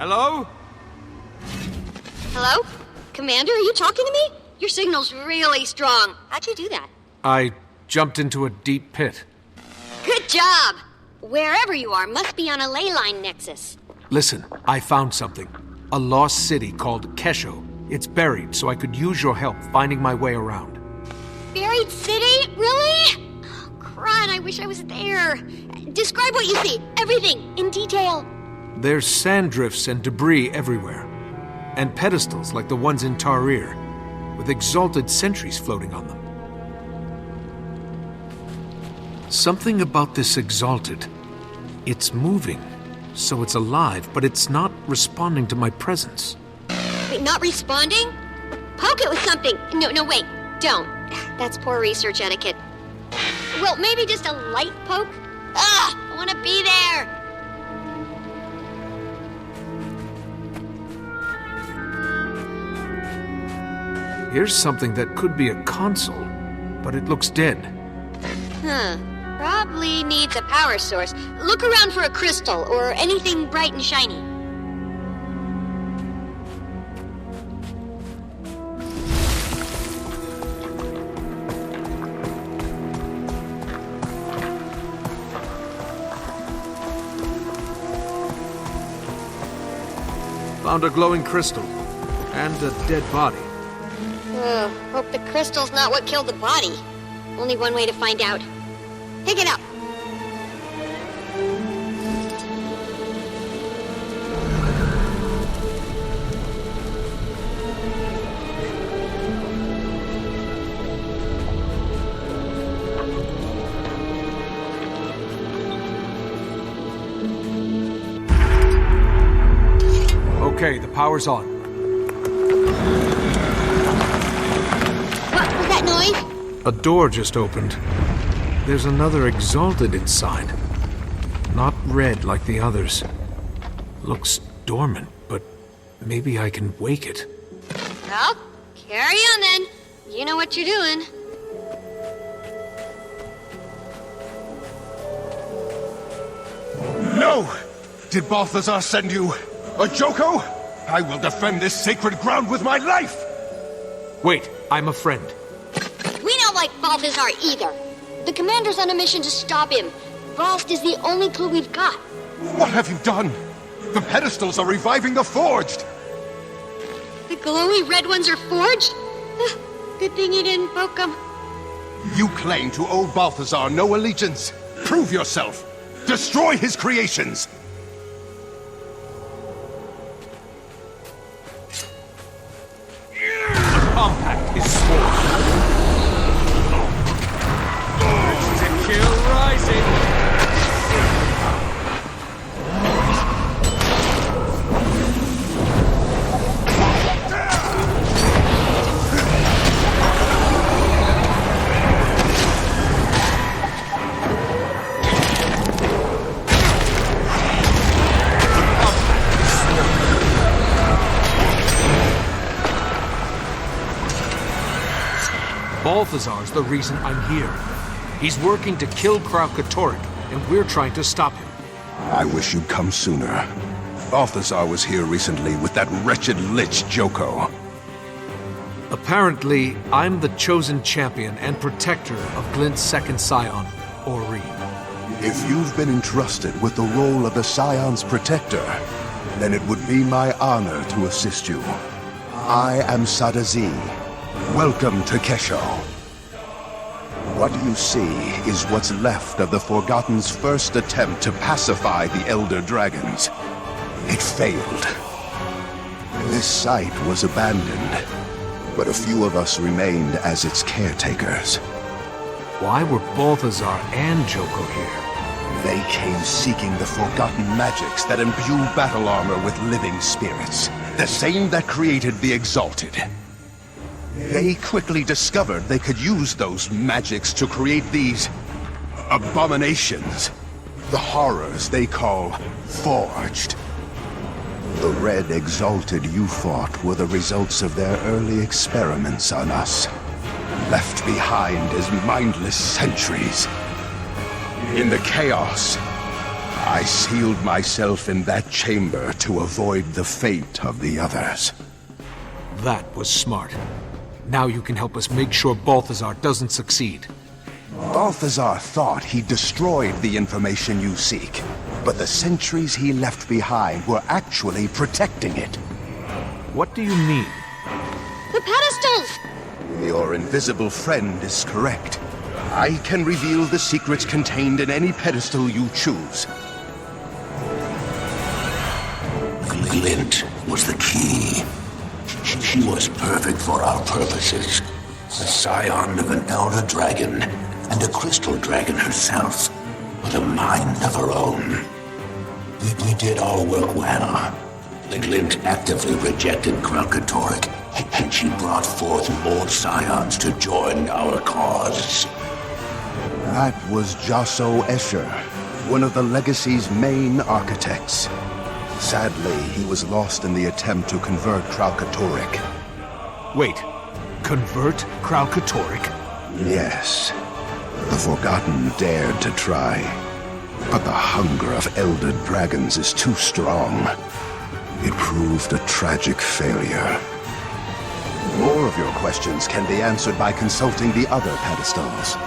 Hello? Hello? Commander, are you talking to me? Your signal's really strong. How'd you do that? I jumped into a deep pit. Good job! Wherever you are must be on a ley line nexus. Listen, I found something. A lost city called Kesho. It's buried, so I could use your help finding my way around. Buried city? Really? Oh, crud, I wish I was there. Describe what you see. Everything, in detail. There's sand drifts and debris everywhere. And pedestals like the ones in Tyria, with exalted sentries floating on them. Something about this exalted. It's moving, so it's alive, but it's not responding to my presence. Wait, not responding? Poke it with something. No, wait, don't. That's poor research etiquette. Well, maybe just a light poke? I want to be there! Here's something that could be a console, but it looks dead. Huh. Probably needs a power source. Look around for a crystal or anything bright and shiny. Found a glowing crystal and a dead body. Hope the crystal's not what killed the body. Only one way to find out. Pick it up. Okay, the power's on. What was that noise? A door just opened. There's another exalted inside. Not red like the others. Looks dormant, but maybe I can wake it. Well, carry on then. You know what you're doing. No! Did Balthazar send you a Joko? I will defend this sacred ground with my life! Wait, I'm a friend. We don't like Balthazar either. The commander's on a mission to stop him. Frost is the only clue we've got. What have you done? The pedestals are reviving the forged! The glowy red ones are forged? Good thing you didn't poke them. You claim to owe Balthazar no allegiance. Prove yourself. Destroy his creations. Compact is sworn. To kill rising. Balthazar's the reason I'm here. He's working to kill Kralkatorrik, and we're trying to stop him. I wish you'd come sooner. Balthazar was here recently with that wretched lich Joko. Apparently, I'm the chosen champion and protector of Glint's second scion, Ori. If you've been entrusted with the role of the Scion's protector, then it would be my honor to assist you. I am Sadazi. Welcome to Kesho. What you see is what's left of the Forgotten's first attempt to pacify the Elder Dragons. It failed. This site was abandoned, but a few of us remained as its caretakers. Why were Balthazar and Joko here? They came seeking the forgotten magics that imbue battle armor with living spirits, the same that created the Exalted. They quickly discovered they could use those magics to create these abominations, the horrors they call Forged. The Red Exalted you fought were the results of their early experiments on us, left behind as mindless sentries. In the chaos, I sealed myself in that chamber to avoid the fate of the others. That was smart. Now you can help us make sure Balthazar doesn't succeed. Balthazar thought he destroyed the information you seek, but the sentries he left behind were actually protecting it. What do you mean? The pedestals! Your invisible friend is correct. I can reveal the secrets contained in any pedestal you choose. Glint was the key. She was perfect for our purposes. A scion of an elder dragon, and a crystal dragon herself, with a mind of her own. We did our work well. The Glint actively rejected Kralkatorrik, and she brought forth more scions to join our cause. That was Josso Escher, one of the Legacy's main architects. Sadly, he was lost in the attempt to convert Kralkatorrik. Wait, convert Kralkatorrik? Yes. The Forgotten dared to try. But the hunger of elder dragons is too strong. It proved a tragic failure. More of your questions can be answered by consulting the other pedestals.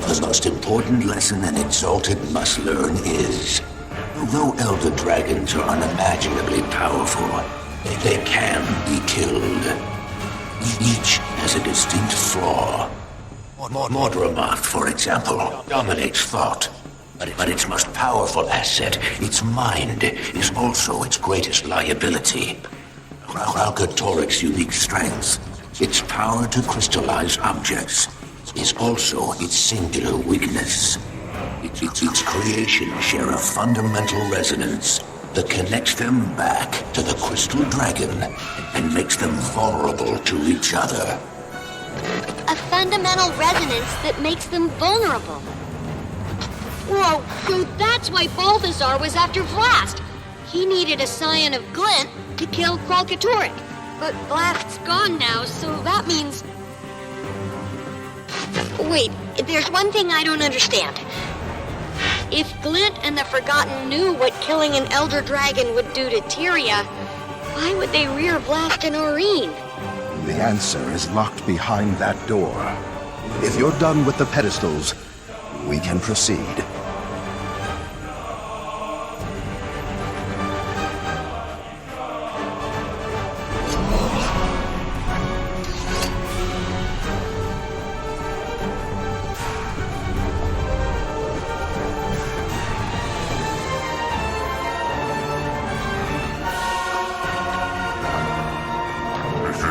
The most important lesson an Exalted must learn is, although Elder Dragons are unimaginably powerful, they can be killed. Each has a distinct flaw. Mordramoth, for example, dominates thought. But its most powerful asset, its mind, is also its greatest liability. Kralkatorrik's unique strength, its power to crystallize objects, is also its singular weakness. Its creations share a fundamental resonance that connects them back to the crystal dragon and makes them vulnerable to each other. A fundamental resonance that makes them vulnerable. Whoa, so that's why Balthazar was after Vlast. He needed a scion of Glint to kill Kralkatorrik. But Vlast's gone now, so that means... Wait, there's one thing I don't understand. If Glint and the Forgotten knew what killing an Elder Dragon would do to Tyria, why would they rear Vlast and Aurene? The answer is locked behind that door. If you're done with the pedestals, we can proceed.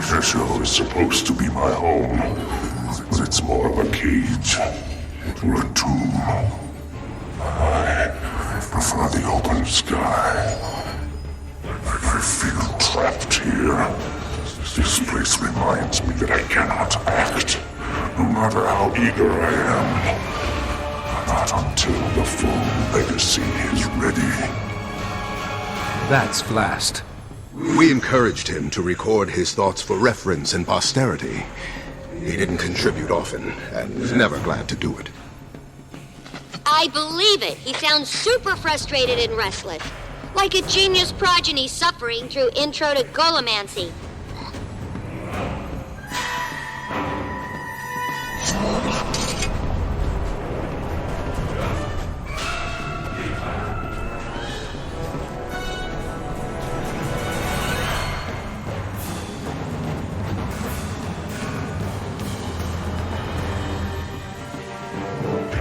Kesho is supposed to be my home, but it's more of a cage, or a tomb. I prefer the open sky. I feel trapped here. This place reminds me that I cannot act, no matter how eager I am. Not until the full legacy is ready. That's Vlast. We encouraged him to record his thoughts for reference and posterity. He didn't contribute often, and was never glad to do it. I believe it. He sounds super frustrated and restless. Like a genius progeny suffering through Intro to Golomancy.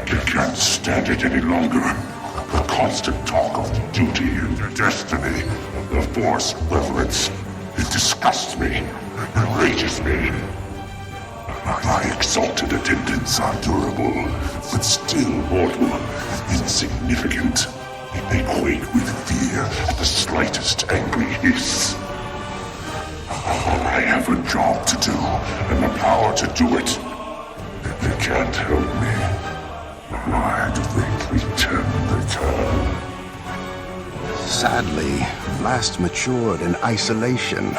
I can't stand it any longer. The constant talk of duty and destiny, the forced reverence. It disgusts me. It enrages me. My exalted attendants are durable, but still mortal, insignificant. They quake with fear at the slightest angry hiss. I have a job to do, and the power to do it. They can't help me. Why do they pretend they can? Sadly, Blast matured in isolation.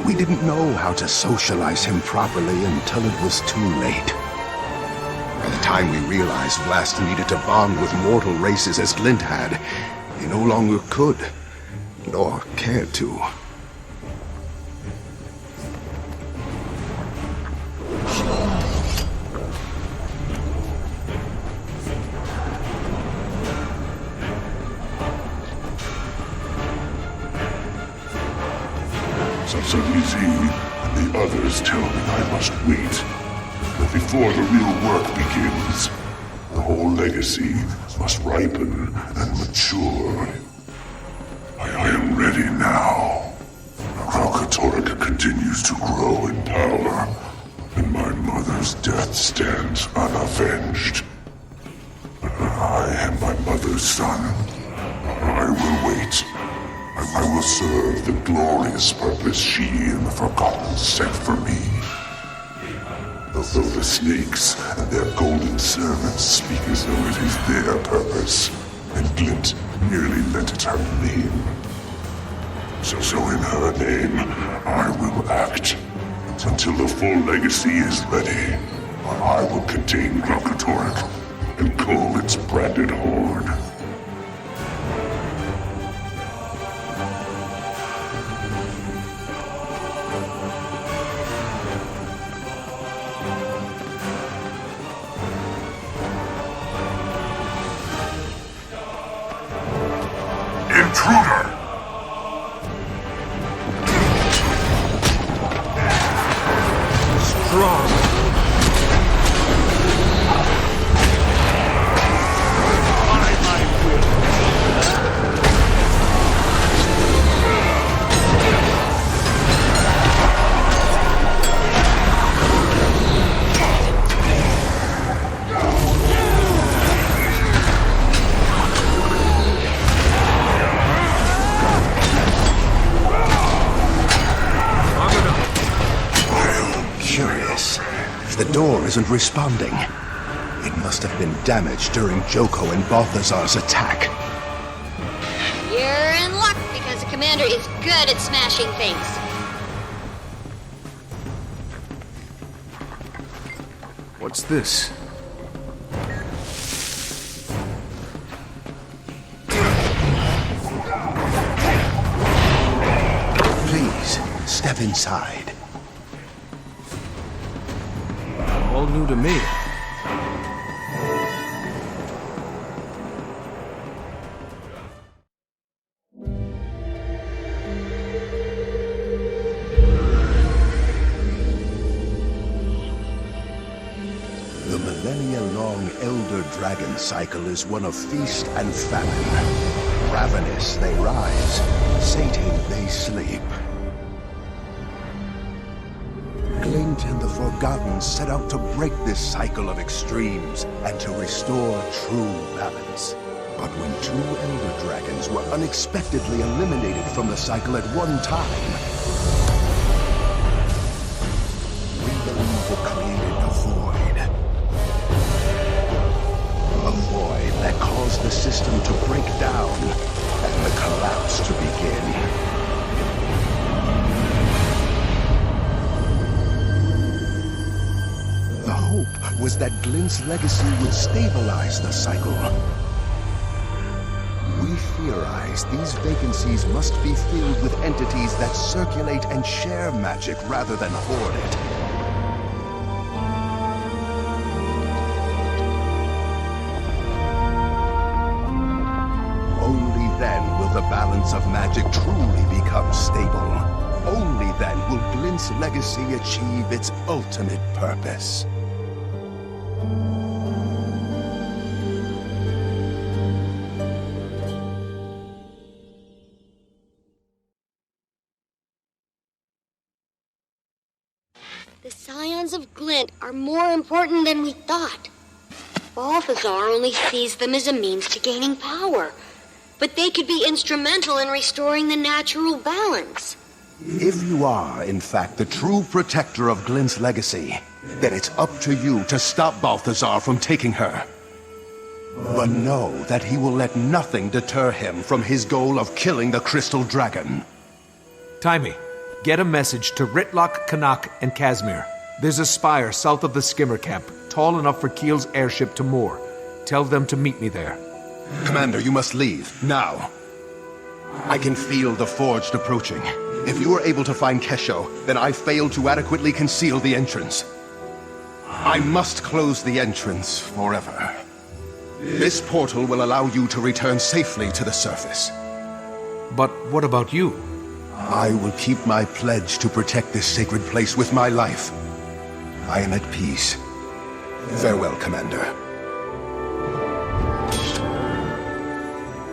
We didn't know how to socialize him properly until it was too late. By the time we realized Blast needed to bond with mortal races as Glint had, he no longer could, nor cared to. So easy, and the others tell me I must wait. But before the real work begins, the whole legacy must ripen and mature. I am ready now. Kralkatorrik continues to grow in power, and my mother's death stands unavenged. I am my mother's son. I will wait. I will serve the glorious purpose she and the Forgotten set for me. Although the snakes and their golden servants speak as though it is their purpose, and Glint merely lent it her name. So in her name, I will act. Until the full legacy is ready, I will contain Kralkatorrik and cull its branded horde. Intruder! Strong. The door isn't responding. It must have been damaged during Joko and Balthazar's attack. You're in luck because the commander is good at smashing things. What's this? Please, step inside. All new to me. The millennia-long Elder Dragon cycle is one of feast and famine. Ravenous they rise, sated they sleep. Glint and the Forgotten set out to break this cycle of extremes and to restore true balance. But when two Elder Dragons were unexpectedly eliminated from the cycle at one time, we believe it created a void. A void that caused the system to break down and the collapse to begin. The hope was that Glint's legacy would stabilize the cycle. We theorize these vacancies must be filled with entities that circulate and share magic rather than hoard it. Only then will the balance of magic truly become stable. Only then will Glint's legacy achieve its ultimate purpose. The scions of Glint are more important than we thought. Balthazar only sees them as a means to gaining power, but they could be instrumental in restoring the natural balance. If you are, in fact, the true protector of Glint's legacy, then it's up to you to stop Balthazar from taking her. But know that he will let nothing deter him from his goal of killing the Crystal Dragon. Timey, get a message to Ritlock, Kanak, and Kazmir. There's a spire south of the skimmer camp, tall enough for Keel's airship to moor. Tell them to meet me there. Commander, you must leave, now. I can feel the Forged approaching. If you are able to find Kesho, then I failed to adequately conceal the entrance. I must close the entrance forever. This portal will allow you to return safely to the surface. But what about you? I will keep my pledge to protect this sacred place with my life. I am at peace. Farewell, Commander.